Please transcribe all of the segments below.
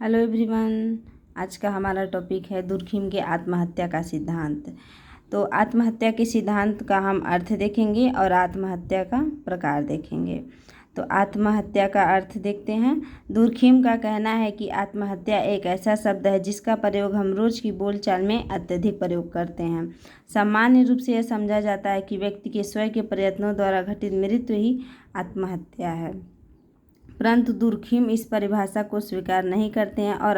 Hello everyone. आज का हमारा टॉपिक है दुर्खिम के आत्महत्या का सिद्धांत। तो आत्महत्या के सिद्धांत का हम अर्थ देखेंगे और आत्महत्या का प्रकार देखेंगे। तो आत्महत्या का अर्थ देखते हैं। दुर्खिम का कहना है कि आत्महत्या एक ऐसा शब्द है जिसका प्रयोग हम रोज की बोलचाल में अत्यधिक प्रयोग करते हैं। सामान्य रूप से यह समझा जाता है कि व्यक्ति के स्वयं के प्रयत्नों द्वारा घटित मृत्यु ही आत्महत्या है, परंतु दुर्खिम इस परिभाषा को स्वीकार नहीं करते हैं और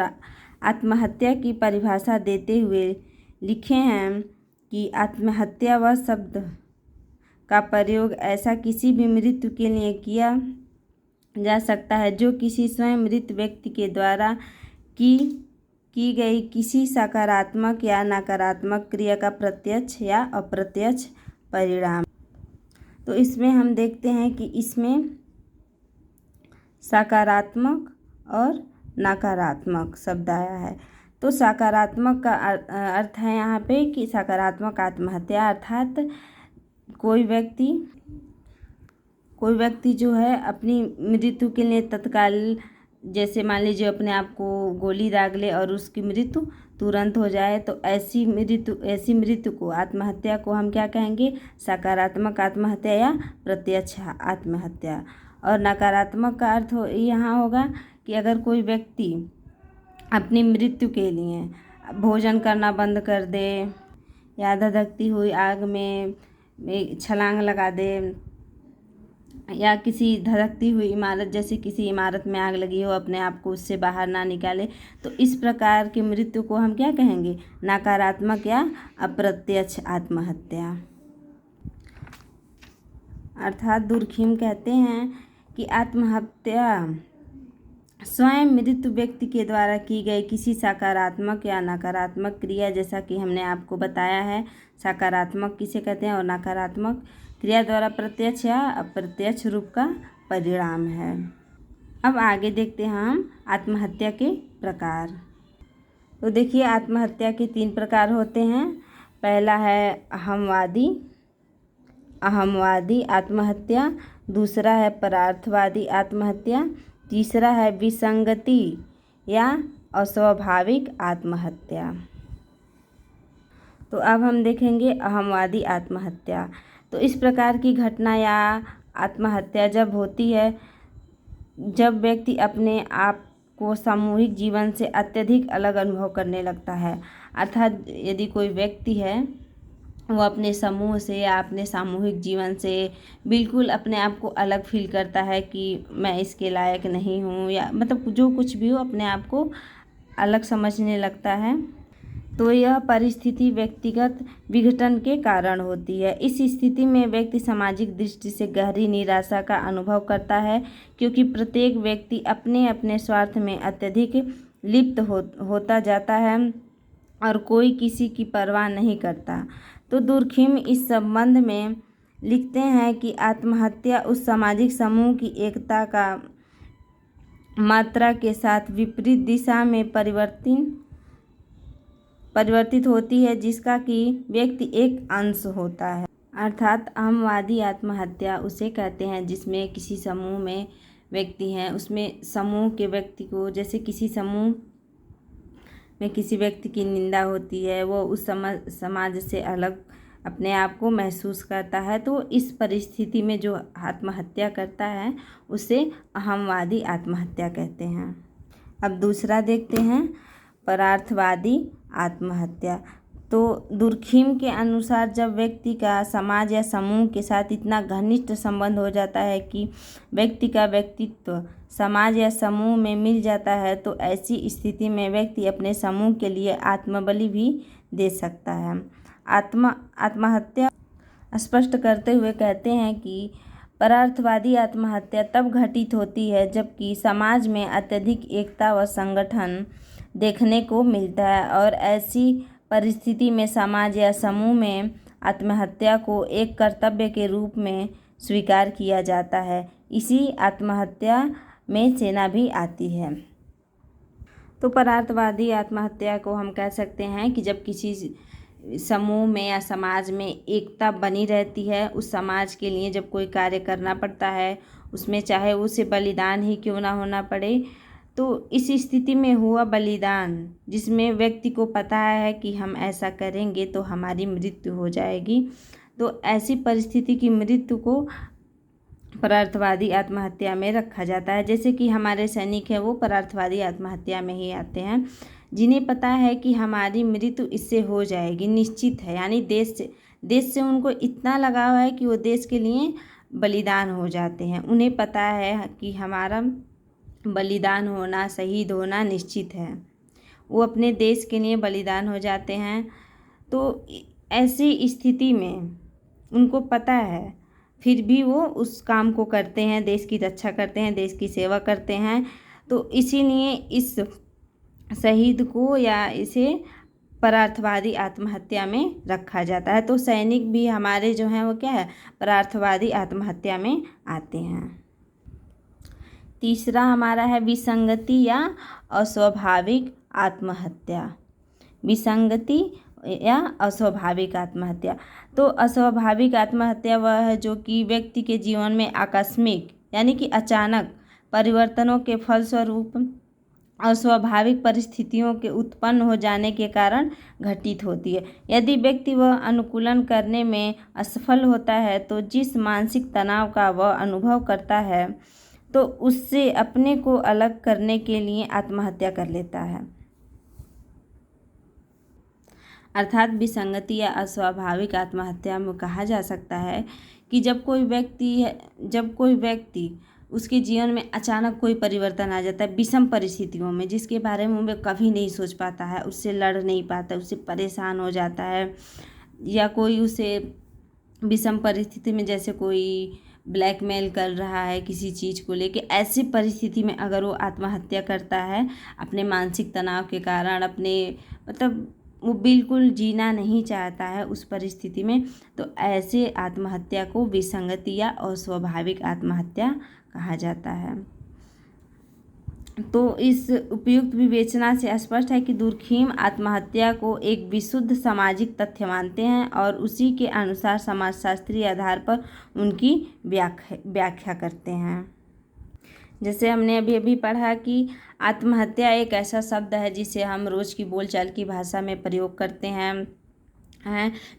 आत्महत्या की परिभाषा देते हुए लिखे हैं कि आत्महत्या वह शब्द का प्रयोग ऐसा किसी भी मृत्यु के लिए किया जा सकता है जो किसी स्वयं मृत व्यक्ति के द्वारा की गई किसी सकारात्मक या नकारात्मक क्रिया का प्रत्यक्ष या अप्रत्यक्ष परिणाम। तो इसमें हम देखते हैं कि इसमें सकारात्मक और नकारात्मक शब्द आया है। तो सकारात्मक का अर्थ है यहाँ पे कि सकारात्मक आत्महत्या अर्थात कोई व्यक्ति जो है अपनी मृत्यु के लिए तत्काल, जैसे मान लीजिए अपने आप को गोली दाग ले और उसकी मृत्यु तुरंत हो जाए, तो ऐसी मृत्यु को आत्महत्या को हम क्या कहेंगे? सकारात्मक आत्महत्या या प्रत्यक्ष आत्महत्या। और नकारात्मक का अर्थ यहाँ होगा कि अगर कोई व्यक्ति अपनी मृत्यु के लिए भोजन करना बंद कर दे या धधकती हुई आग में छलांग लगा दे या किसी धधकती हुई इमारत, जैसे किसी इमारत में आग लगी हो, अपने आप को उससे बाहर ना निकाले, तो इस प्रकार की मृत्यु को हम क्या कहेंगे? नकारात्मक या अप्रत्यक्ष आत्महत्या। अर्थात दुर्खिम कहते हैं कि आत्महत्या स्वयं मृत व्यक्ति के द्वारा की गई किसी सकारात्मक या नकारात्मक क्रिया, जैसा कि हमने आपको बताया है, सकारात्मक किसे कहते हैं और नकारात्मक क्रिया द्वारा प्रत्यक्ष या अप्रत्यक्ष रूप का परिणाम है। अब आगे देखते हैं हम आत्महत्या के प्रकार। तो देखिए, आत्महत्या के 3 प्रकार होते हैं। पहला है अहमवादी आत्महत्या, दूसरा है परार्थवादी आत्महत्या, तीसरा है विसंगति या अस्वाभाविक आत्महत्या। तो अब हम देखेंगे अहमवादी आत्महत्या। तो इस प्रकार की घटना या आत्महत्या जब होती है जब व्यक्ति अपने आप को सामूहिक जीवन से अत्यधिक अलग अनुभव करने लगता है। अर्थात यदि कोई व्यक्ति है वो अपने समूह से या अपने सामूहिक जीवन से बिल्कुल अपने आप को अलग फील करता है कि मैं इसके लायक नहीं हूँ, या मतलब जो कुछ भी हो अपने आप को अलग समझने लगता है, तो यह परिस्थिति व्यक्तिगत विघटन के कारण होती है। इस स्थिति में व्यक्ति सामाजिक दृष्टि से गहरी निराशा का अनुभव करता है, क्योंकि प्रत्येक व्यक्ति अपने अपने स्वार्थ में अत्यधिक लिप्त होता जाता है और कोई किसी की परवाह नहीं करता। तो दुर्खिम इस संबंध में लिखते हैं कि आत्महत्या उस सामाजिक समूह की एकता का मात्रा के साथ विपरीत दिशा में परिवर्तित होती है, जिसका कि व्यक्ति एक अंश होता है। अर्थात अहमवादी आत्महत्या उसे कहते हैं जिसमें किसी समूह में व्यक्ति हैं, उसमें समूह के व्यक्ति को, जैसे किसी समूह में किसी व्यक्ति की निंदा होती है, वो उस समाज से अलग अपने आप को महसूस करता है, तो इस परिस्थिति में जो आत्महत्या करता है उसे अहमवादी आत्महत्या कहते हैं। अब दूसरा देखते हैं परार्थवादी आत्महत्या। तो दुर्खिम के अनुसार जब व्यक्ति का समाज या समूह के साथ इतना घनिष्ठ संबंध हो जाता है कि व्यक्ति का व्यक्तित्व समाज या समूह में मिल जाता है, तो ऐसी स्थिति में व्यक्ति अपने समूह के लिए आत्मबलि भी दे सकता है। आत्महत्या स्पष्ट करते हुए कहते हैं कि परार्थवादी आत्महत्या तब घटित होती है जबकि समाज में अत्यधिक एकता व संगठन देखने को मिलता है, और ऐसी परिस्थिति में समाज या समूह में आत्महत्या को एक कर्तव्य के रूप में स्वीकार किया जाता है। इसी आत्महत्या में सेना भी आती है। तो परार्थवादी आत्महत्या को हम कह सकते हैं कि जब किसी समूह में या समाज में एकता बनी रहती है, उस समाज के लिए जब कोई कार्य करना पड़ता है, उसमें चाहे उसे बलिदान ही क्यों ना होना पड़े, तो इस स्थिति में हुआ बलिदान, जिसमें व्यक्ति को पता है कि हम ऐसा करेंगे तो हमारी मृत्यु हो जाएगी, तो ऐसी परिस्थिति की मृत्यु को परार्थवादी आत्महत्या में रखा जाता है। जैसे कि हमारे सैनिक हैं, वो परार्थवादी आत्महत्या में ही आते हैं, जिन्हें पता है कि हमारी मृत्यु इससे हो जाएगी, निश्चित है। यानी देश से उनको इतना लगाव है कि वो देश के लिए बलिदान हो जाते हैं। उन्हें पता है कि हमारा बलिदान होना, शहीद होना निश्चित है। वो अपने देश के लिए बलिदान हो जाते हैं। तो ऐसी स्थिति में उनको पता है, फिर भी वो उस काम को करते हैं, देश की रक्षा करते हैं, देश की सेवा करते हैं। तो इसीलिए इस शहीद को या इसे परार्थवादी आत्महत्या में रखा जाता है। तो सैनिक भी हमारे जो हैं वो क्या है, परार्थवादी आत्महत्या में आते हैं। तीसरा हमारा है विसंगति या अस्वाभाविक आत्महत्या। विसंगति या अस्वाभाविक आत्महत्या। तो अस्वाभाविक आत्महत्या वह है जो कि व्यक्ति के जीवन में आकस्मिक यानी कि अचानक परिवर्तनों के फलस्वरूप अस्वाभाविक परिस्थितियों के उत्पन्न हो जाने के कारण घटित होती है। यदि व्यक्ति वह अनुकूलन करने में असफल होता है तो जिस मानसिक तनाव का वह अनुभव करता है, तो उससे अपने को अलग करने के लिए आत्महत्या कर लेता है। अर्थात विसंगति या अस्वाभाविक आत्महत्या में कहा जा सकता है कि जब कोई व्यक्ति उसके जीवन में अचानक कोई परिवर्तन आ जाता है विषम परिस्थितियों में, जिसके बारे में वह कभी नहीं सोच पाता है, उससे लड़ नहीं पाता, उससे परेशान हो जाता है, या कोई उसे विषम परिस्थिति में जैसे कोई ब्लैकमेल कर रहा है किसी चीज़ को लेके, ऐसी परिस्थिति में अगर वो आत्महत्या करता है अपने मानसिक तनाव के कारण, अपने वो बिल्कुल जीना नहीं चाहता है उस परिस्थिति में, तो ऐसे आत्महत्या को विसंगति या अस्वाभाविक आत्महत्या कहा जाता है। तो इस उपयुक्त विवेचना से स्पष्ट है कि दुर्खिम आत्महत्या को एक विशुद्ध सामाजिक तथ्य मानते हैं और उसी के अनुसार समाजशास्त्रीय आधार पर उनकी व्याख्या करते हैं। जैसे हमने अभी पढ़ा कि आत्महत्या एक ऐसा शब्द है जिसे हम रोज़ की बोलचाल की भाषा में प्रयोग करते हैं,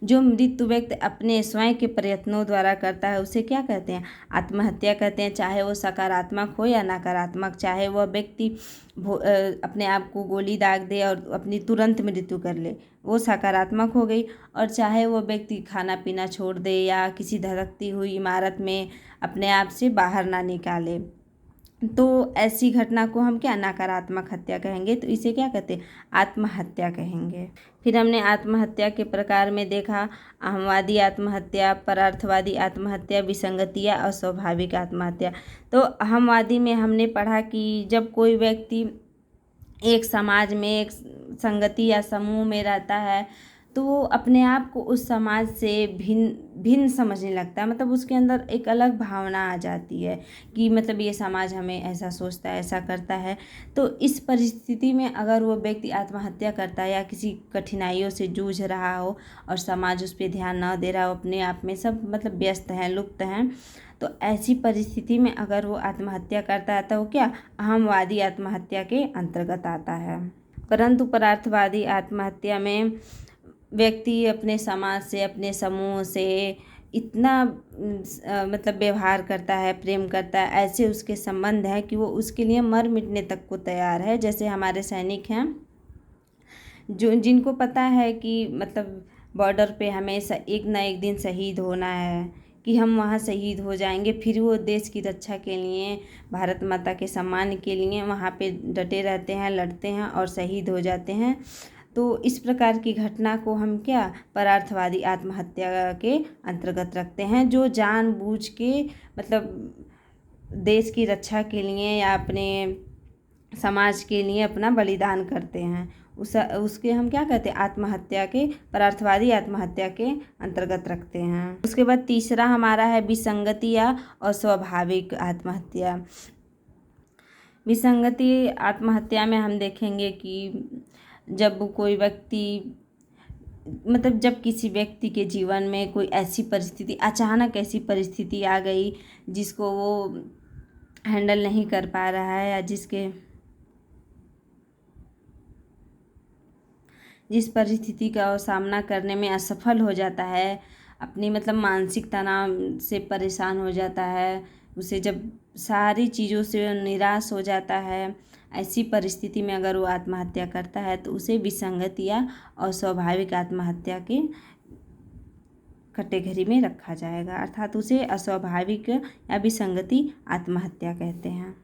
जो मृत्यु व्यक्ति अपने स्वयं के प्रयत्नों द्वारा करता है, उसे क्या कहते हैं, आत्महत्या कहते हैं। चाहे वो सकारात्मक हो या नकारात्मक, चाहे वह व्यक्ति अपने आप को गोली दाग दे और अपनी तुरंत मृत्यु कर ले, वो सकारात्मक हो गई, और चाहे वो व्यक्ति खाना पीना छोड़ दे या किसी धधकती हुई इमारत में अपने आप से बाहर ना निकाले, तो ऐसी घटना को हम क्या नकारात्मक हत्या कहेंगे। तो इसे क्या कहते हैं, आत्महत्या कहेंगे। फिर हमने आत्महत्या के प्रकार में देखा अहमवादी आत्महत्या, परार्थवादी आत्महत्या, विसंगति या अस्वाभाविक आत्महत्या। तो अहमवादी में हमने पढ़ा कि जब कोई व्यक्ति एक समाज में, एक संगति या समूह में रहता है, तो वो अपने आप को उस समाज से भिन्न समझने लगता है। मतलब उसके अंदर एक अलग भावना आ जाती है कि मतलब ये समाज हमें ऐसा सोचता है, ऐसा करता है। तो इस परिस्थिति में अगर वो व्यक्ति आत्महत्या करता है या किसी कठिनाइयों से जूझ रहा हो और समाज उस पर ध्यान न दे रहा हो, अपने आप में सब मतलब व्यस्त हैं, लुप्त हैं, तो ऐसी परिस्थिति में अगर वो आत्महत्या करता है तो वो क्या अहमवादी आत्महत्या के अंतर्गत आता है। परंतु परार्थवादी आत्महत्या में व्यक्ति अपने समाज से, अपने समूह से इतना मतलब व्यवहार करता है, प्रेम करता है, ऐसे उसके संबंध है कि वो उसके लिए मर मिटने तक को तैयार है। जैसे हमारे सैनिक हैं जिनको पता है कि मतलब बॉर्डर पे हमें एक ना एक दिन शहीद होना है, कि हम वहाँ शहीद हो जाएंगे, फिर वो देश की रक्षा के लिए, भारत माता के सम्मान के लिए वहाँ पे डटे रहते हैं, लड़ते हैं और शहीद हो जाते हैं। तो इस प्रकार की घटना को हम क्या परार्थवादी आत्महत्या के अंतर्गत रखते हैं, जो जानबूझ के मतलब देश की रक्षा के लिए या अपने समाज के लिए अपना बलिदान करते हैं, उसके हम क्या कहते हैं, आत्महत्या के, परार्थवादी आत्महत्या के अंतर्गत रखते हैं। उसके बाद तीसरा हमारा है विसंगति या अस्वाभाविक आत्महत्या। विसंगति आत्महत्या में हम देखेंगे कि जब कोई व्यक्ति मतलब जब किसी व्यक्ति के जीवन में कोई ऐसी परिस्थिति, अचानक ऐसी परिस्थिति आ गई जिसको वो हैंडल नहीं कर पा रहा है, या जिस परिस्थिति का वो सामना करने में असफल हो जाता है, अपनी मतलब मानसिक तनाव से परेशान हो जाता है, उसे जब सारी चीज़ों से निराश हो जाता है, ऐसी परिस्थिति में अगर वो आत्महत्या करता है तो उसे विसंगत या अस्वाभाविक आत्महत्या के कैटेगरी में रखा जाएगा, अर्थात उसे अस्वाभाविक या विसंगति आत्महत्या कहते हैं।